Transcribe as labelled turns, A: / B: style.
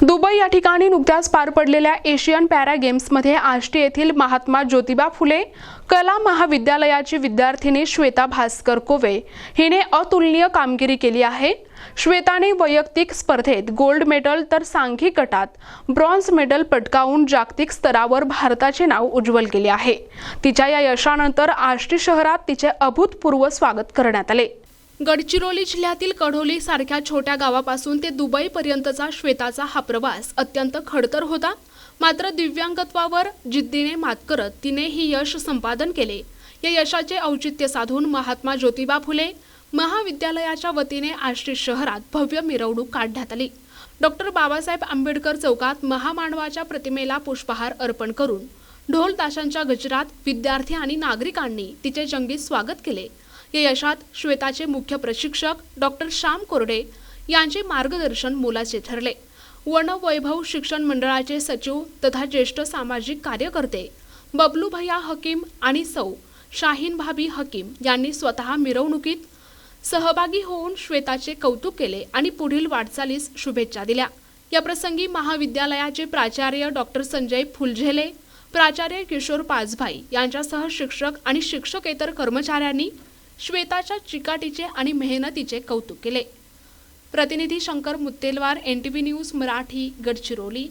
A: Dubai या ठिकाणी नुकत्याच पार पडलेल्या एशियन पॅरा गेम्समध्ये आष्टी येथील महात्मा ज्योतिबा फुले कला महाविद्यालयाची विद्यार्थिनी श्वेता भास्कर कोवे हिने अतुलनीय कामगिरी केली आहे। श्वेताने वैयक्तिक स्पर्धेत गोल्ड मेडल तर सांघिक गटात ब्रॉन्झ मेडल पटकावून जागतिक स्तरावर भारताचे नाव उज्ज्वल केले आहे। तिच्या या यशानंतर आष्टी शहरात तिचे अभूतपूर्व स्वागत करण्यात आले। गडचिरोली जिल्ह्यातील कढोली सारख्या छोट्या गावापासून ते दुबईपर्यंतचा श्वेताचा हा प्रवास अत्यंत खडतर होता। मात्र दिव्यांगत्वावर जिद्दीने मात करत तिने ही यश संपादन केले। या यशाचे औचित्य साधून महात्मा ज्योतिबा फुले महाविद्यालयाच्या वतीने आष्टी शहरात भव्य मिरवणूक काढण्यात आली। डॉक्टर बाबासाहेब आंबेडकर चौकात महामानवाच्या प्रतिमेला पुष्पहार अर्पण करून ढोल ताशांच्या गजरात विद्यार्थी आणि नागरिकांनी तिचे जंगी स्वागत केले। या यशात श्वेताचे मुख्य प्रशिक्षक डॉक्टर श्याम कोरडे यांचे मार्गदर्शन मोलाचे ठरले। वनवैभव शिक्षण मंडळाचे सचिव तथा ज्येष्ठ सामाजिक कार्यकर्ते बबलू भैया हकीम आणि सौ शाहीन भाभी हकीम यांनी स्वतः मिरवणुकीत सहभागी होऊन श्वेताचे कौतुक केले आणि पुढील वाटचालीस शुभेच्छा दिल्या। या प्रसंगी महाविद्यालयाचे प्राचार्य डॉक्टर संजय फुलझेले, प्राचार्य किशोर पाचभाई यांच्यासह शिक्षक आणि शिक्षकेतर कर्मचाऱ्यांनी श्वेताच्या चिकाटीचे आणि मेहनतीचे कौतुक केले। प्रतिनिधी शंकर मुत्तेलवार, NTV न्यूज मराठी, गडचिरोली।